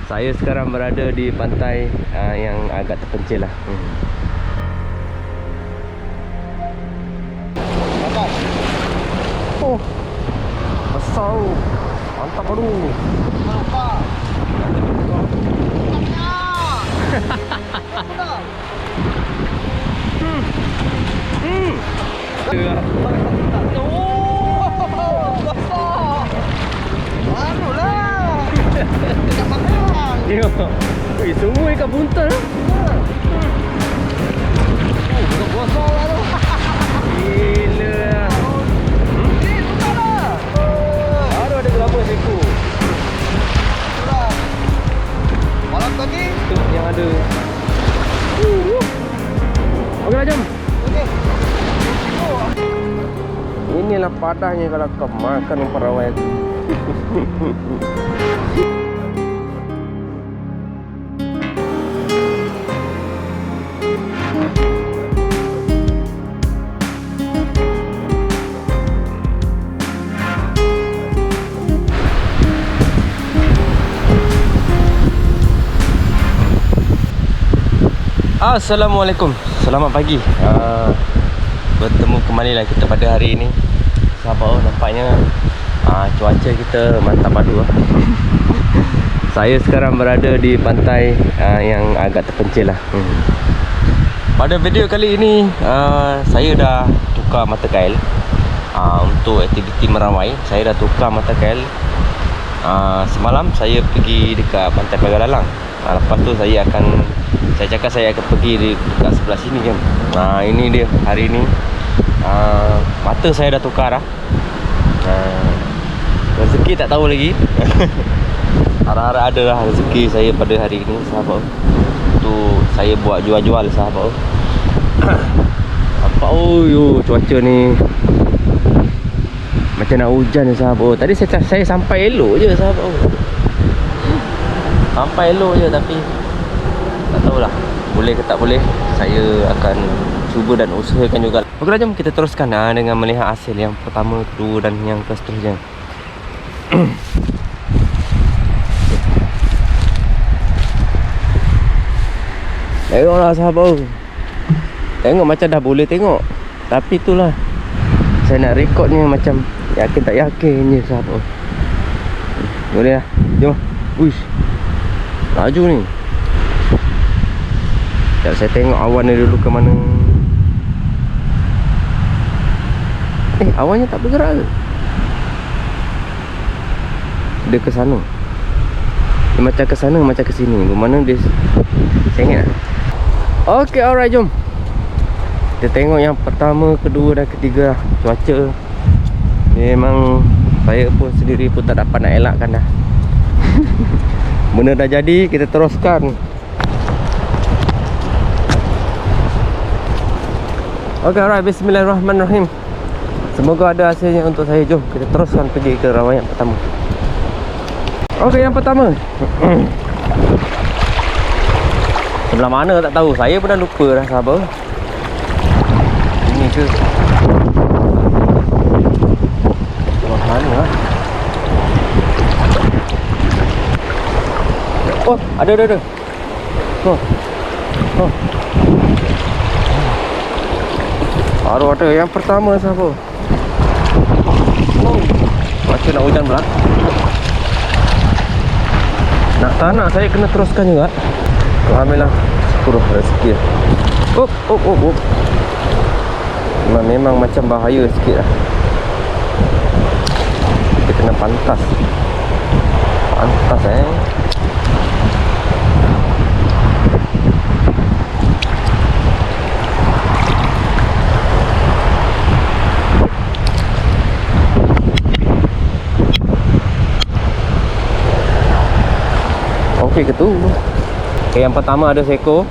Saya sekarang berada di pantai yang agak terpencil lah. Oh, besar. Mantap baru. Nampak. Tengok. Wih, semua ikan buntal. Bukan puasa lah tu. Gila. Bukan lah. Baru ada berapa ekor? Itulah. Malam tadi. Tu yang ada. Okeylah, jom. Okey. Inilah padahnya kalau kau makan umpan rawai aku. Assalamualaikum. Selamat pagi. Bertemu kembali lah kita pada hari ini. Sahabat, nampaknya cuaca kita mantap padu lah. Saya sekarang berada di pantai yang agak terpencil lah. Pada video kali ini saya dah tukar mata kail untuk aktiviti meramai. Saya dah tukar mata kail. Semalam saya pergi dekat pantai Pagalalang. Lepas tu saya cakap saya akan pergi dekat sebelah sini kan. Ini dia hari ni. Mata saya dah tukar dah. Rezeki tak tahu lagi. Harap-harap ada lah rezeki saya pada hari ini, sahabat. Tu saya buat jual-jual, sahabat. Apa cuaca ni macam nak hujan, sahabat. Tadi saya sampai elok je, sahabat. Sampai elok je, tapi tak tahulah boleh ke tak boleh. Saya akan cuba dan usahakan juga. Okeylah, jom kita teruskan dengan melihat hasil yang pertama, kedua dan yang seterusnya. Tengoklah, sahabat. Tengok macam dah boleh tengok. Tapi itulah, saya nak rekodnya macam yakin tak yakin je, sahabat. Boleh lah. Jom. Uish, laju ni. Sekejap saya tengok awan ni dulu ke mana. Awannya tak bergerak ke? Dia ke sana. Dia macam ke sana, macam ke sini. Bermana dia sengit lah. Okey, alright, jom. Kita tengok yang pertama, kedua dan ketiga lah. Cuaca memang saya pun sendiri pun tak dapat nak elakkan dah. Benda dah jadi, kita teruskan. Okey, alright, bismillahirrahmanirrahim. Semoga ada hasilnya untuk saya. Jom kita teruskan pergi ke rawaian pertama. Okey, yang pertama. Sebelah mana tak tahu. Saya pun dah lupa dah, sahabat. Ini ke sebelah mana lah. Oh, ada. Baru ada yang pertama, sahabat. Macam nak hujan pula. Nak tak nak saya kena teruskan juga. Alhamdulillah, syukur rezeki. Memang macam bahaya sikit lah. Kita kena pantas. Okey ke tu? Okay, yang pertama ada seekor.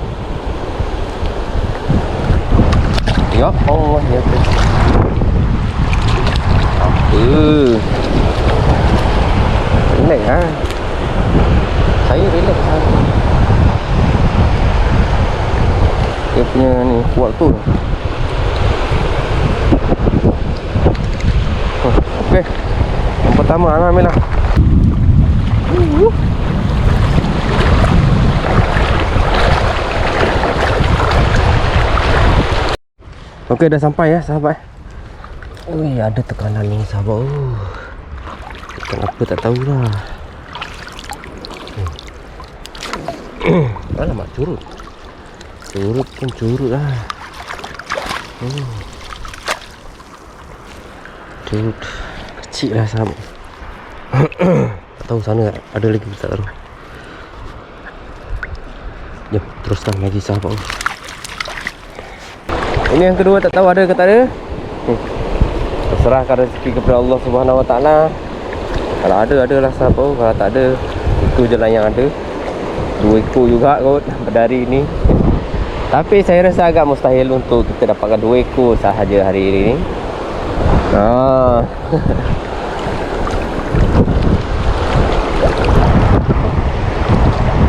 Ya Allah, ya tu. Apa? Relax ha. Saya relax ha. Dia punya ni kuat tu. Okey. Yang pertama, alhamdulillah. Okey, dah sampai ya sahabat. Ui, ada tekanan ni sahabat. Kenapa tak tahulah. Alamak, curut. Curut pun curut lah. Curut kecil lah sahabat. Tak tahu sana ada lagi tak tahu. Jom teruskan lagi sahabat. Ini yang kedua, tak tahu ada ke tak ada. Serahkan rezeki kepada Allah Subhanahu Wa Taala. Kalau ada, adalah sahabat. Kalau tak ada, itu je lah yang ada. 2 ekor juga kot pada hari ini. Tapi saya rasa agak mustahil untuk kita dapatkan 2 ekor sahaja hari ini.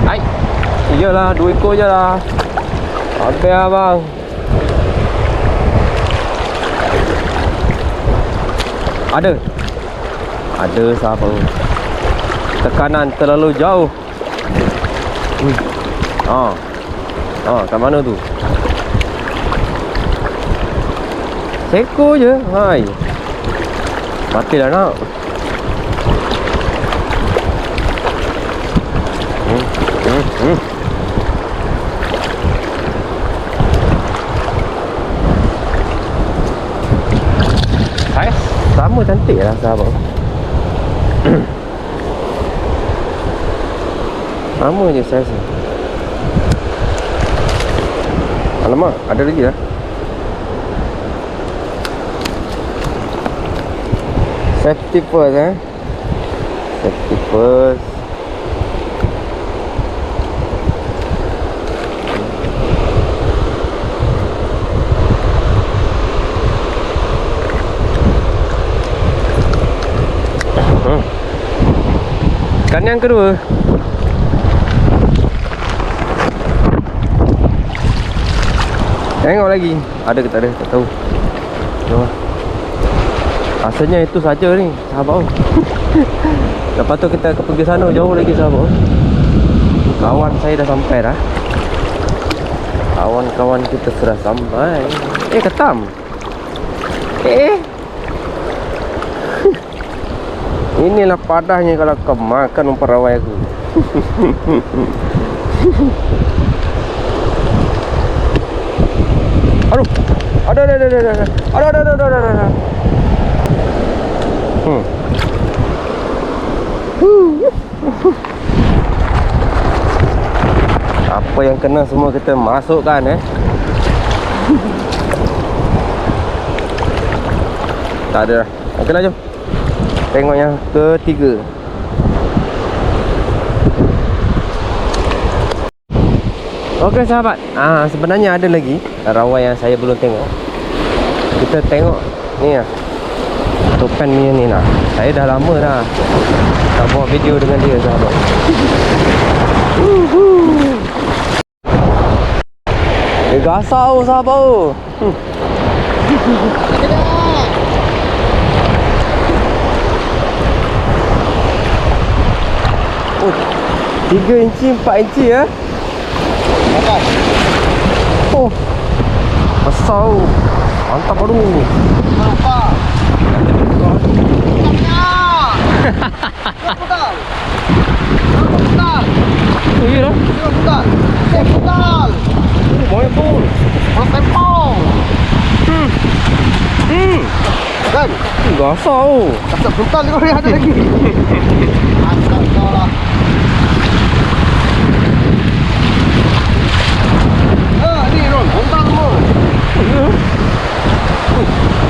Hai. Iyalah, 2 ekor je lah. Habis abang. Ada sahabat. Tekanan terlalu jauh. Kat mana tu? Seko je. Hai. Matilah nak. Saiz sama cantik lah sahabat. Sama je saiz. Alamak, ada lagi lah. Safety first Safety first. Ikan yang kedua. Tengok lagi. Ada ke tak ada, tak tahu. Rasanya itu saja ni sahabat. Lepas tu kita pergi sana jauh lagi sahabat. Kawan saya dah sampai dah. Kawan-kawan kita sudah sampai. Ketam. Inilah padahnya kalau kau makan umpan rawai aku. Aduh. Ada. Apa yang kena semua kita masukkan Tak ada dah. Okeylah, jom tengok yang ketiga. Okey sahabat, sebenarnya ada lagi rawai yang saya belum tengok. Kita tengok ni lah, topan ni lah. Saya dah lama dah tak buat video dengan dia sahabat. Dia gasau sahabat. Oh, 3 inci 4 inci ya. Oh, besar. Mantap baru. Nampak? Putal. Putal. Iya lah. Putal. Putal. Banyak pun. Sempong. Kan? Gasau. Kasar putal ni ada lagi. Asal kau lah. Ni Ron, putal semua.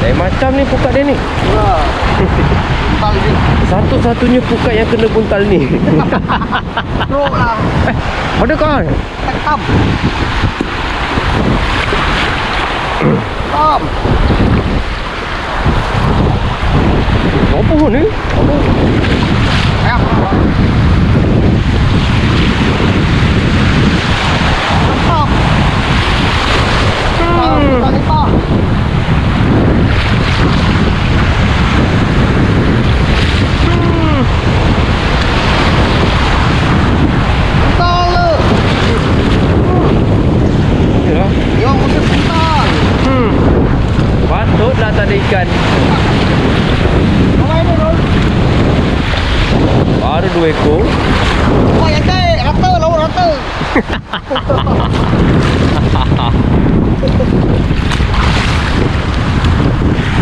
Lain macam ni pukat dia ni. Putal ni. Satu-satunya pukat yang kena buntal ni. Teruk lah. Ada kan? Tekam. Tam. Apa ni? Ayah. Tam. Putal ni tak. Ya. Yang mesti putal. ekor. Wah, yang naik rata, lawan rata.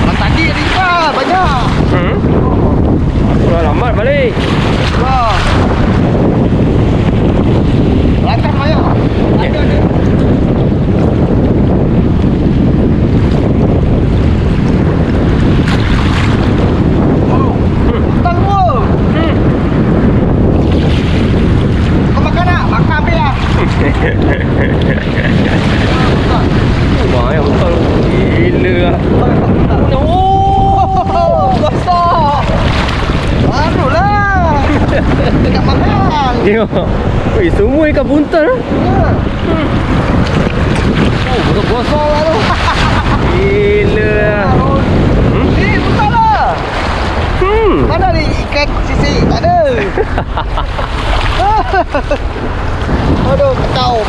Orang tadi ada ikan banyak. Dah lambat balik. Wah. Lantas banyak. Ada. Oh, tang dua. Kau makan tak? Makan ambil lah. Banyak betul. Gila lah. Oh, besar. Barulah. Dekat mahal. Tengok. Weh, semua ikan buntal lah. Oh, besar lah tu. Gila lah. Eh, besar lah. Mana ada ikan sisik? Tak ada. Aduh, kacau.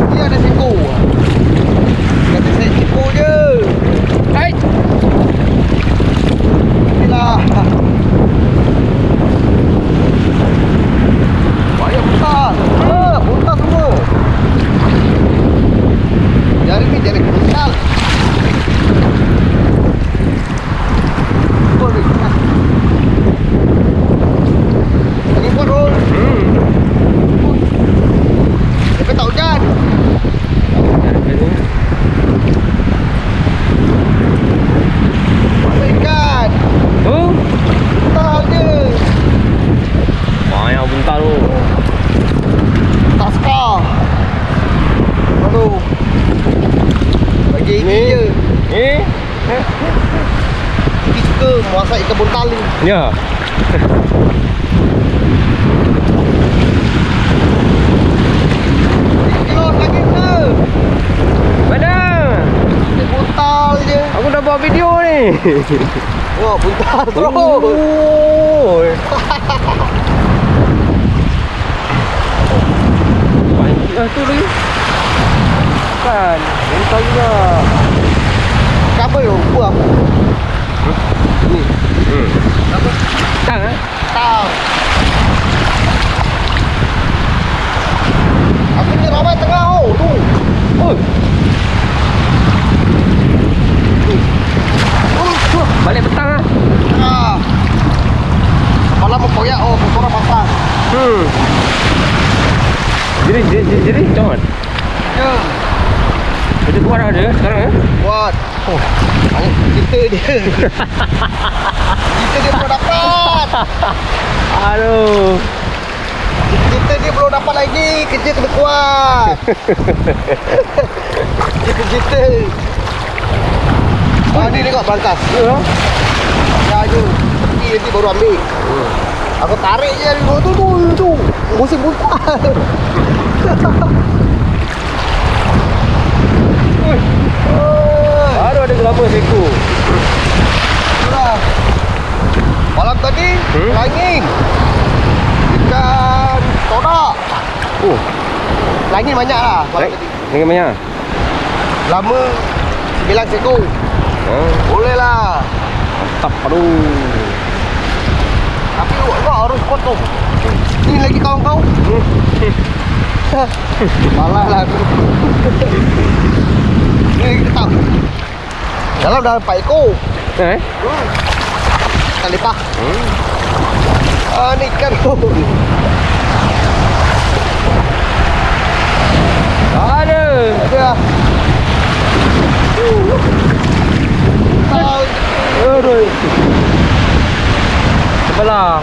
Dia ada seko. Kata saya seko je. Hai. Inilah. Banyak besar. Buntal semua. Jari ni jari buntal. Boleh. Lagi buat roll. Tapi tak hujan. Mana ikan? Oh, Buntal je. banyak buntal tu. Tak suka. Aduh. Bagi ini je. Kita suka masak ikan buntal ni. Ya. Kilo lagi ke? Mana? Ikan buntal je. Aku dah buat video ni. Oh, buntal terus. Oh. Banyak lah tu lagi. Kan, buntal juga. Apa yo? Buah. Ni. Apa? Tang ah. Tahu. Aku ni ramai tengah tu. Oh. Balik petang ah. Tengah. Malam berkoyak berkorang pasang. Jadi, jangan. Ya. Kita keluar ada sekarang eh. Buat. Oh, banyak kita dia. Kita dia belum dapat. Aduh. Kita dia belum dapat lagi. Kerja kena kuat. Kita. Ni tengok berangkas. Ya. Ya je. Nanti baru ambil. Aku tarik je dari bawah tu. Musim buntal. Baru ada berapa ekor? Itulah. Malam tadi langin. Ikan todak. Oh, Langin banyak lah malam tadi. dengan banyak. Lama 9 ekor. Boleh lah. Mantap, aduh. Tapi awak harus potong. Ni lagi kawan kau. Malah lah aku. Ni kita tahu. Dalam dah 4 ekor. Ikan lepah. Ni ikan tu. Ada. Ada. Aduh. Sebelah.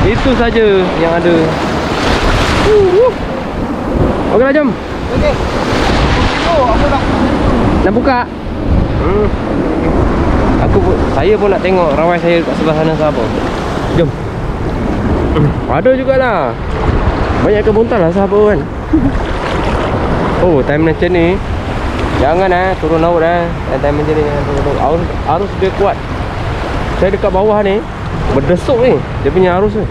Itu saja yang ada. Okeylah, jom. Okey. Aku Nak buka. Saya pun nak tengok rawai saya kat sebelah sana siapa. Jom. Ada jugalah. Banyak ikan buntal lah siapa kan. Oh, time macam ni jangan turun laut time macam ni jangan turun laut. Arus dia kuat. Saya dekat bawah ni berdesuk ni dia punya arus ni.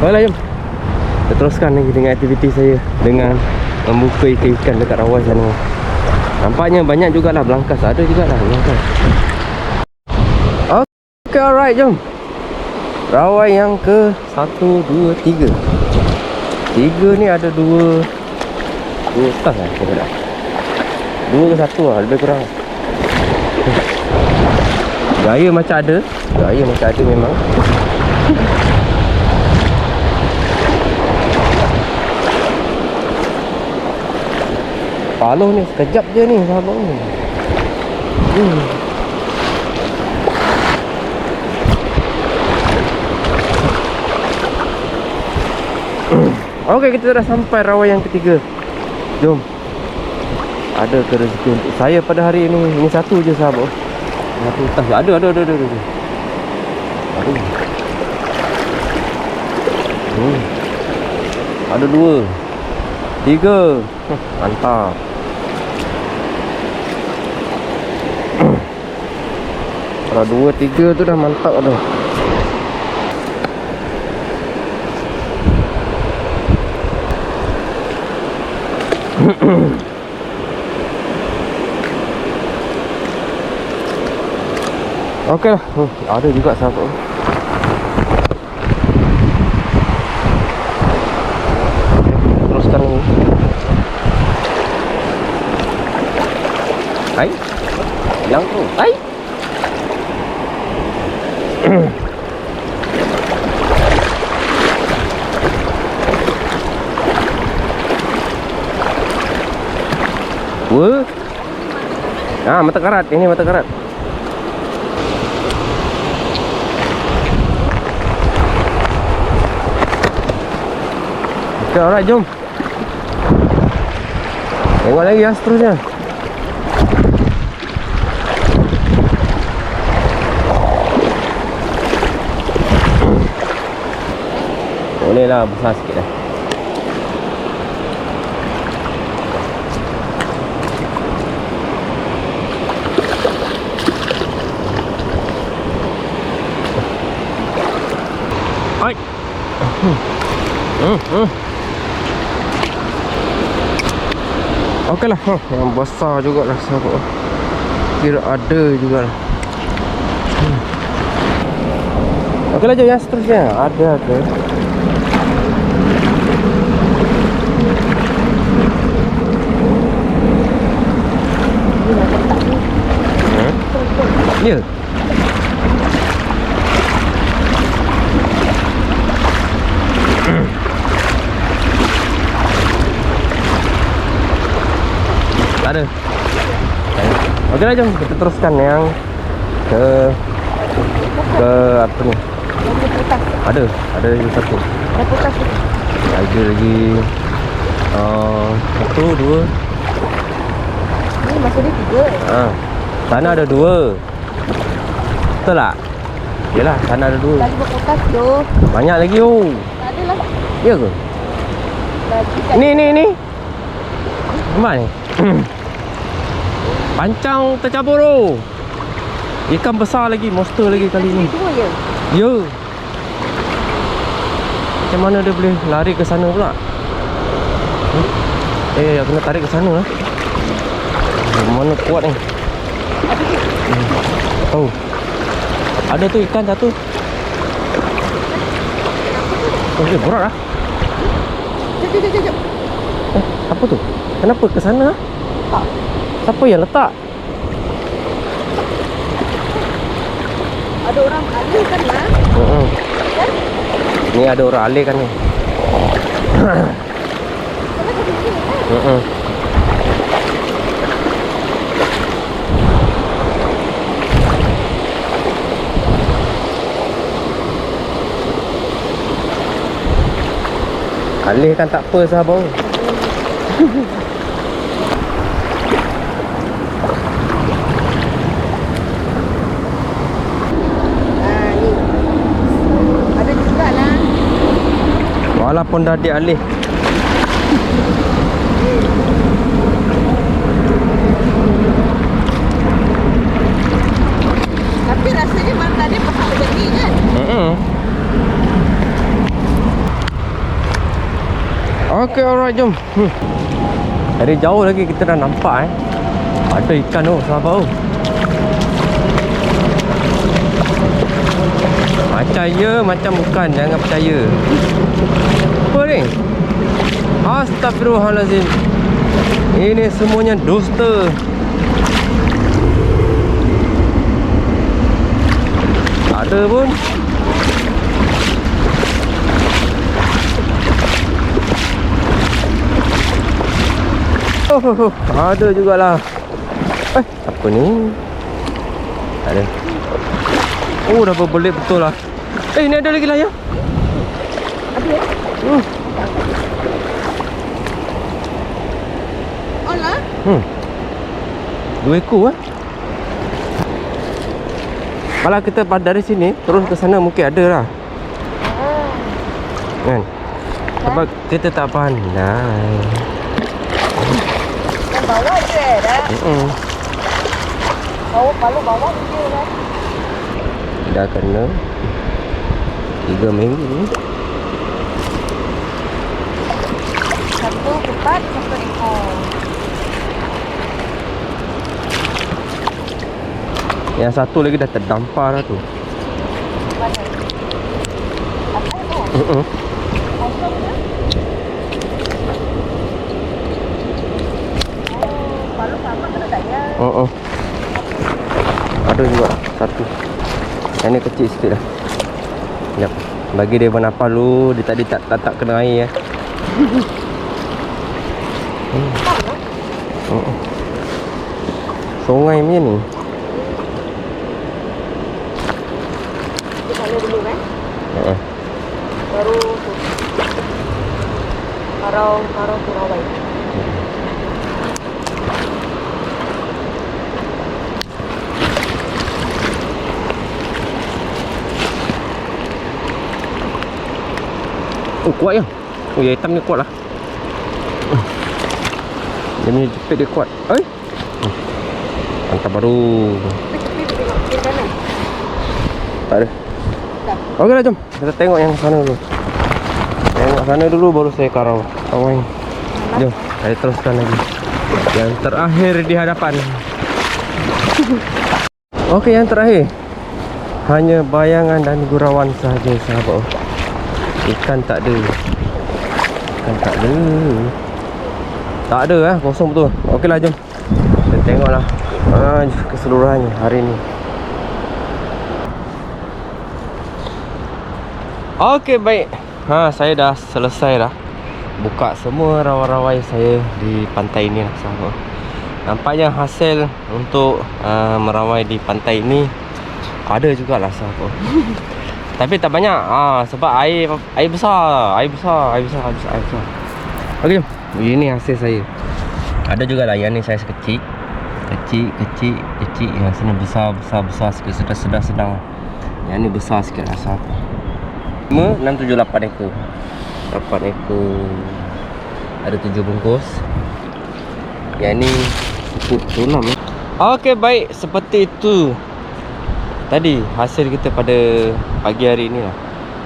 Baiklah, jom kita teruskan lagi dengan aktiviti saya dengan membuka ikan-ikan dekat rawai sana. Nampaknya banyak jugalah belangkas. Ada jugalah belangkas. Okay, alright, jom. Rawai yang ke 1, 2, 3. 3 ni ada 2 stang lah kira-kira. 2 ke 1 lah, lebih kurang. Gaya macam ada. Gaya macam ada memang. Paloh ni sekejap je ni sahabat ni. Okey, kita dah sampai rawai yang ketiga. Jom. Ada ke rezeki untuk saya pada hari ini? Ini satu je sahabat. Satu tas. Ada. Ada 2, 3. Mantap. Kalau 2, 3 tu dah mantap dah. Okey lah. Ada juga sahabat. Teruskan ni. Hai. Yang tu. Hai. Wah. Mata karat. Ini mata karat. Okay, alright, jom. Tengok lagi ya seterusnya. Boleh lah, besar sikit dah. Hai. Okey lah. Yang besar jugalah sahabat. Kira ada jugalah. Okey lah, jom yang seterusnya. Ada ke? Ya. Tak ada. Okey lah, jom kita teruskan yang ke apa ni? Ada lagi satu. Ada lagi 1, 2. Ni masuk dia 3. Sana ada 2. Betul tak? Yelah, sana ada 2. Lagi berpotas tu. Banyak lagi oh. Tak ada lah. Ya ke? Lagi kat Ni. Nampak ni? Pancang tercabur tu. Ikan besar lagi, monster lagi kali ni. 2 je. Ya. Macam mana dia boleh lari ke sana pula? Aku kena tarik ke sana lah. Mana kuat ni? Oh. Ada tu ikan satu. Dia berat lah. Jom. Apa tu? Kenapa ke sana? Tak. Siapa yang letak? Ada orang alihkan lah. Kan? Ni ada orang alihkan ni. Sampai ke sini kan? Alihkan tak apa sahabat. Ni. Ada juga lah. Walaupun dah dialih. Tapi rasanya mata dia besar begini kan? Okey, alright, jom. Dari jauh lagi kita dah nampak Ada ikan tu, sahabat tu. Macam ya, macam bukan. Jangan percaya. Apa ni? Astagfirullahalazim. Ini semuanya dusta. Ada pun. Oh, ada jugalah. Apa ni? Tak ada. Oh, dah berbelit betul lah. Ni ada lagi lah ya. Ada. Oh lah. 2 ekor Kalau kita dari sini terus ke sana mungkin ada lah. Kan? Sebab kita tak pandai. Yang bawah je dah. Bawah je dah. Dah kena 3 minggu ni. 1, 4, 1 ekor. Yang satu lagi dah terdampar dah tu. Mana? Apa tu? Kosong ke? Palu sama kena tak ya? Ada juga satu. Yang ni kecil sikit lah. Sekejap. Bagi dia warna palu. Dia tadi tak kena air Sungai punya ni. Di sana dulu kan? Baru tu. Karau Purawai. Oh, kuat ya. Oh, yang hitam ni kuat lah. Dia punya jepit dia kuat. Mantap baru. Tapi tengok kiri kanan. Tak ada. Tak. Okey lah, jom. Kita tengok yang sana dulu. Tengok sana dulu baru saya karau. Awang. Jom, saya teruskan lagi. Yang terakhir di hadapan. Okey, yang terakhir. Hanya bayangan dan gurauan sahaja, sahabat. Ikan tak ada. Tak ada kosong betul. Okeylah, jom. Kita tengoklah keseluruhannya hari ni. Okey, baik. Saya dah selesai dah buka semua rawa-rawai saya di pantai ini lah, sahabat. Nampaknya hasil untuk merawai di pantai ini ada jugalah, sahabat. Tapi tak banyak sebab air besar. Okey, jom. Ini hasil saya. Ada jugalah yang ni saiz kecil. Yang sini besar sikit, sedang. Yang ni besar sikit lah, sahabat. 5, 6, 7, 8 ekor. 8 ekor. Ada 7 bungkus. Yang ni 6 Okey, baik. Seperti itu tadi hasil kita pada pagi hari ni lah.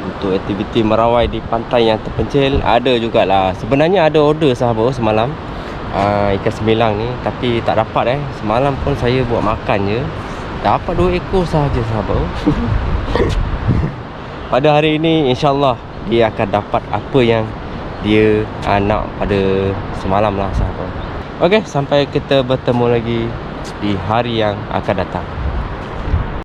Untuk aktiviti merawai di pantai yang terpencil. Ada jugalah. Sebenarnya ada order, sahabat, semalam ikan semilang ni, tapi tak dapat Semalam pun saya buat makan je, dapat 2 ekor sahaja, sahabat. Pada hari ini insyaAllah dia akan dapat apa yang dia nak pada semalam lah, sahabat. Okey, sampai kita bertemu lagi di hari yang akan datang.